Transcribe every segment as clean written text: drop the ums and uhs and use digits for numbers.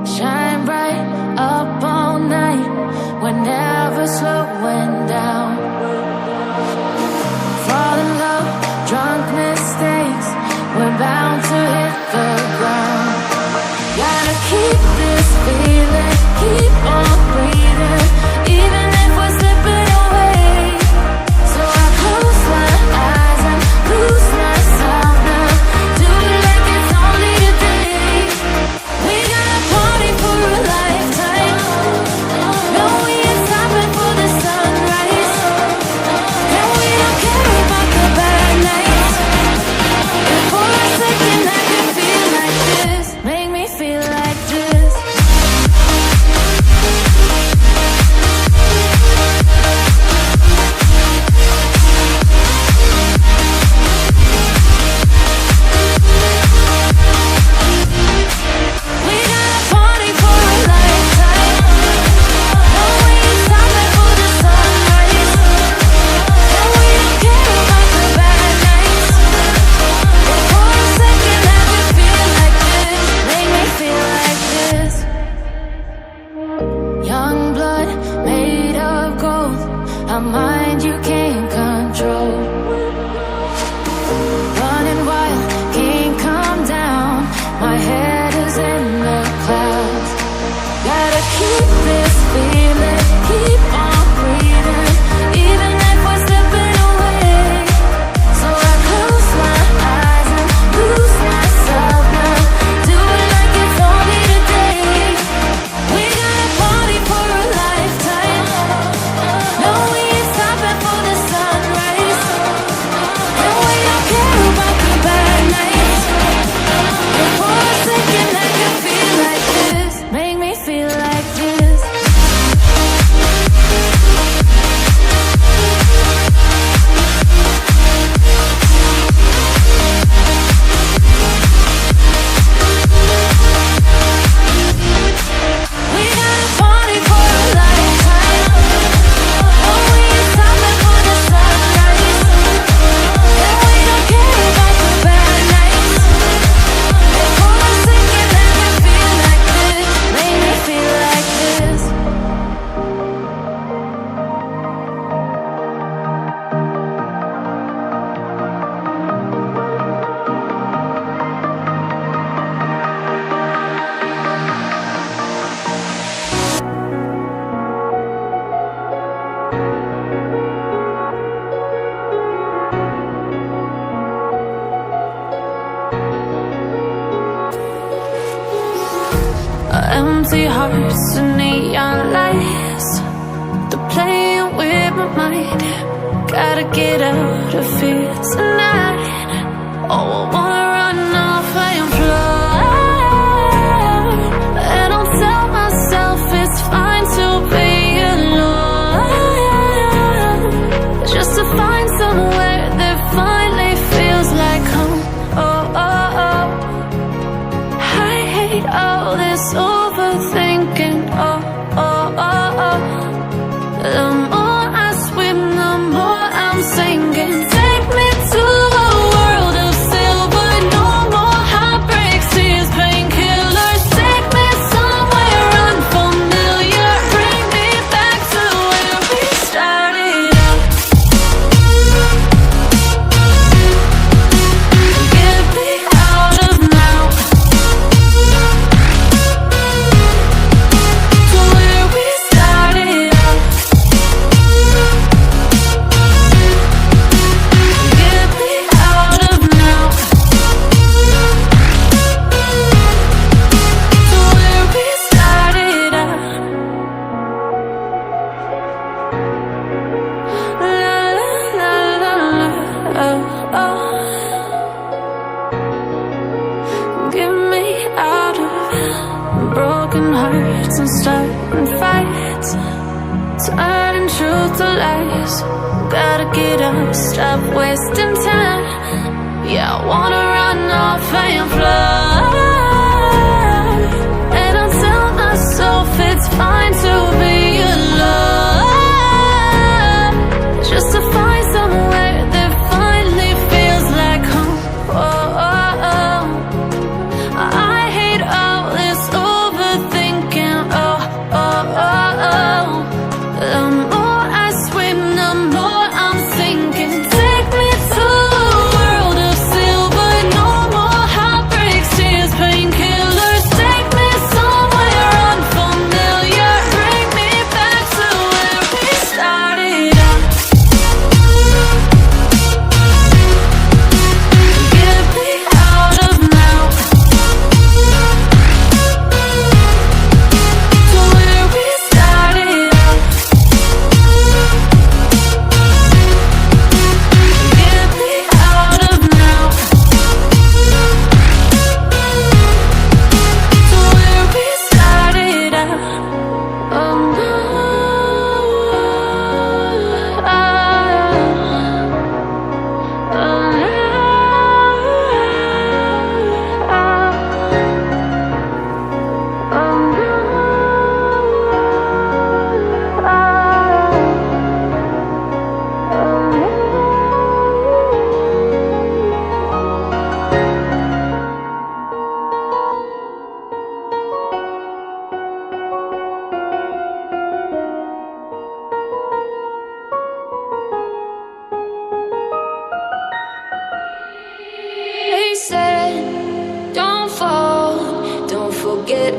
Shine bright up all night, we're never slowing down. Fall in love, drunk mistakes, we're bound to hit the ground. Gotta keep this feeling, keep on breathing, even if we're slipping away. So I close my eyes and lose myself now, do it like it's only today. We got a party for a lifetime, no, we ain't stopping for the sunrise. And we don't care about the bad nights. And for a second I can feel like this, make me feel like this. We got a party for a lifetime, no, we ain't stopping for the sunrise. And we don't care about the bad nights. But for a second I can feel like this, make me feel like this. Young blood made of gold, a mind you can't control. Running wild, can't come down, my head is in the clouds. Gotta keep this feeling, keep on breathing, even if we're slipping away. So I close my eyes and lose myself now, do it like it's only today. We got a party for a lifetime, no, we ain't stopping for the sunrise. And we don't care about the bad nights. And for a second I can feel like this, make me feel like this. We got a party for a lifetime, no, we ain't stopping for the sunrise. And we don't care about the bad nights. And for a second I can feel like this, make me feel like this. Empty hearts and neon lights, they're playing with my mind. Gotta get out of here tonight. Oh, I wanna run off and fly, and I'll tell myself it's fine to be alone, just to find somewhere that finally feels like home. Oh, oh, oh. I hate all this overthinking. Oh, oh, oh, oh. The more I swim, the more I'm sinking. Take me to a world of silver, no more heartbreaks, tears, painkillers. Take me somewhere unfamiliar, bring me back to where we started out. Get me out of now, to where we started out. Get me out of now, to where we started out. La la la la la, oh, oh. Get me out of broken hearts and starting fights, turning truth to lies. Gotta get up, stop wasting time. Yeah, I wanna run off and fly, and I'll tell myself it's fine to be alone, just to find somewhere that finally feels like home. Oh, oh, oh. I hate all this overthinking.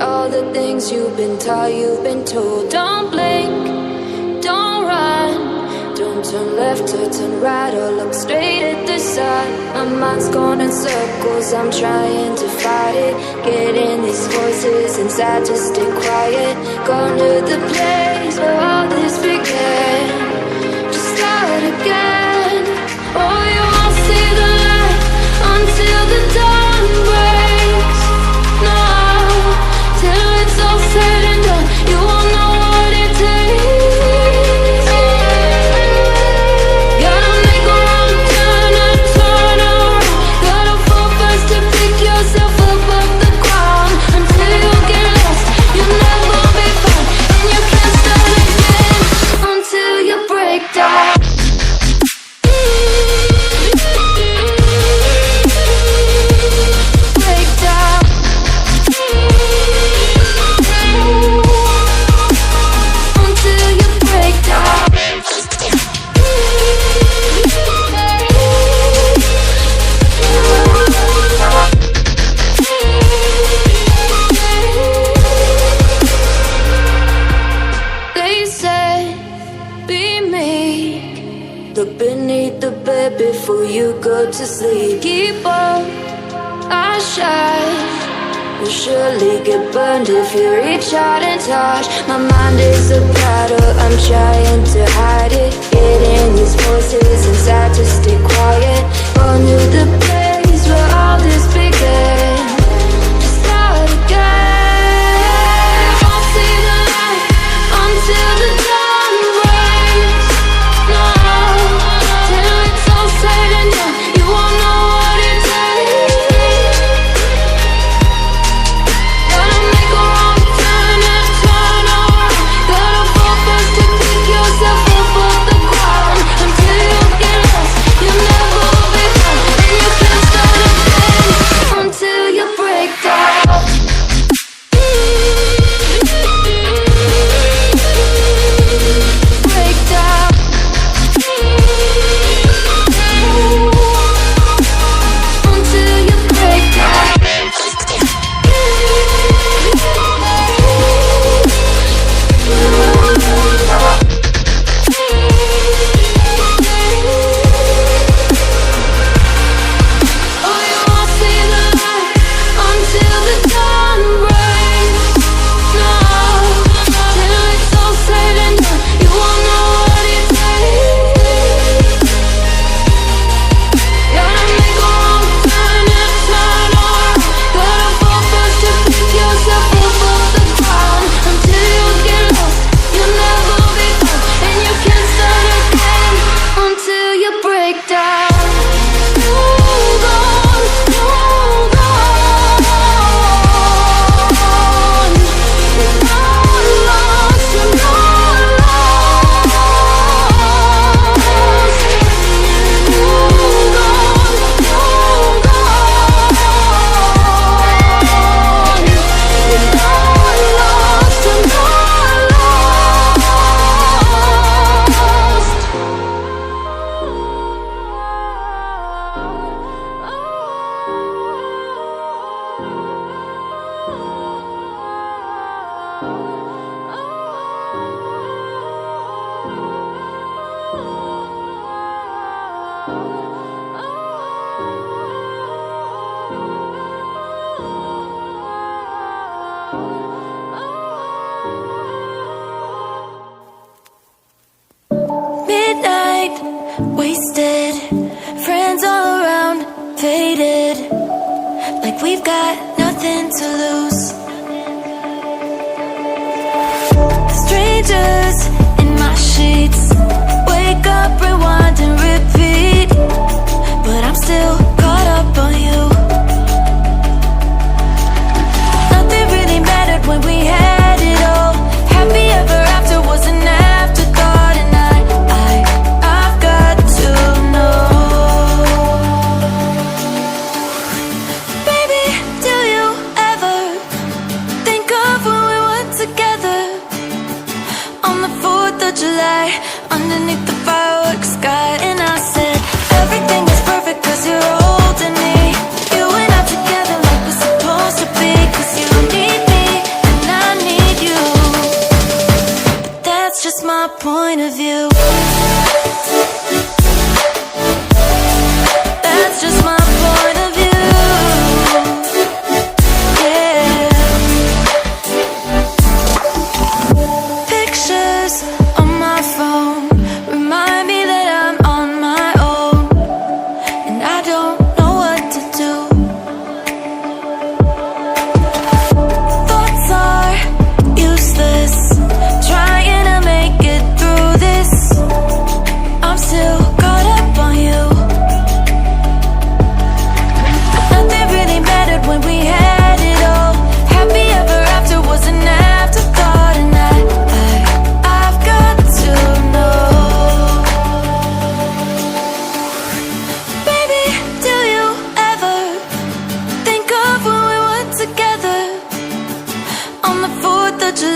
all the things you've been taught, you've been told. Don't blink, don't run, don't turn left or turn right or look straight at the sun. My mind's going in circles, I'm trying to fight it. Getting these voices inside to stay quiet. Gone to the place where all this began. Just start again. Oh, you won't see the light until the dawn breaks. No, till it's all said and done, you won't know what it takes. Gotta make a wrong turn and turn around. Gotta fall fast to pick yourself up off the ground. Until you get lost, you'll never be found. And you can't start again until you break down. Look beneath the bed before you go to sleep. Keep on, I shine. You'll surely get burned if you reach out and touch. My mind is a battle, I'm trying to hide it. Getting these voices inside to stay quiet. On to the place where all this began. Just start again. Won't see the light until the dawn breaks. No, till it's all said and done, you won't know what it takes. Gotta make a wrong turn and turn around. Gotta fall fast to pick yourself up off the ground. Until you get lost, you'll never be found. And you can't start again until you break down. Break down. Until you break down. Oh, you won't see the light until the dawn breaks. No, till it's all said and done, you won't know what it takes. Gotta make a wrong turn and turn around. Gotta fall fast to pick yourself up off the ground. Until you get lost, you'll never be found. And you can't start again until you break down. Hold on, hold on. You're not lost, you're not lost. Hold on, hold on. You're not lost, you're not midnight, wasted, friends all around, faded, like we've got nothing to lose. Strangers in my sheets, wake up, rewind and repeat, but I'm still caught up on you. Nothing really mattered when we had it all. Happy ever after was an afterthought, and I've got to know. Baby, do you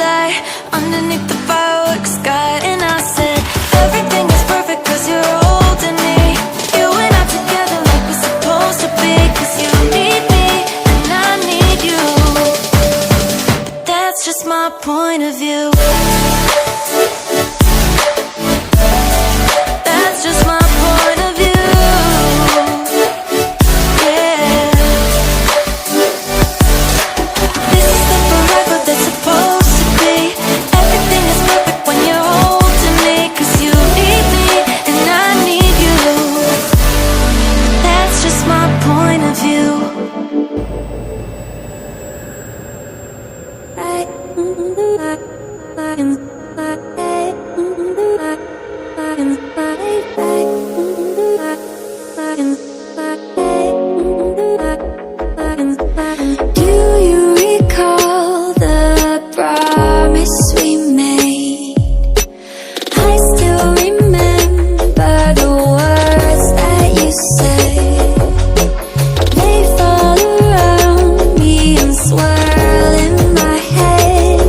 light underneath the fireworks sky. And I said, everything is perfect cause you're holding me. You and I together like we're supposed to be. Cause you need me and I need you. But that's just my point of view. That's just my point of view. Yeah. This is the forever that's supposed to be. Everything is perfect when you're holding me. Cause you need me and I need you. That's just my point of view. Do you recall the promise we made? I still remember the words that you said. They fall around me and swirl in my head.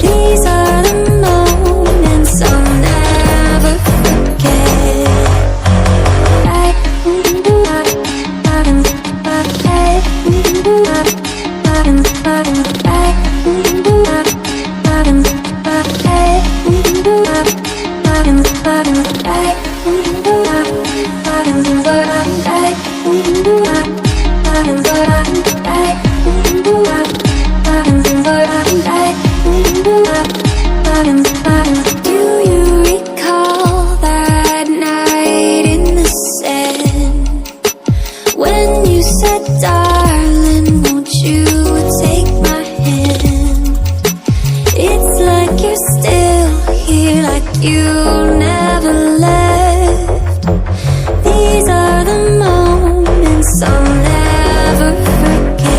These are the moments I'll never forget. Do you recall that night in the sand when you said, darling, won't you take my hand? It's like you're still here, like you never left. These are the moments I'll never forget.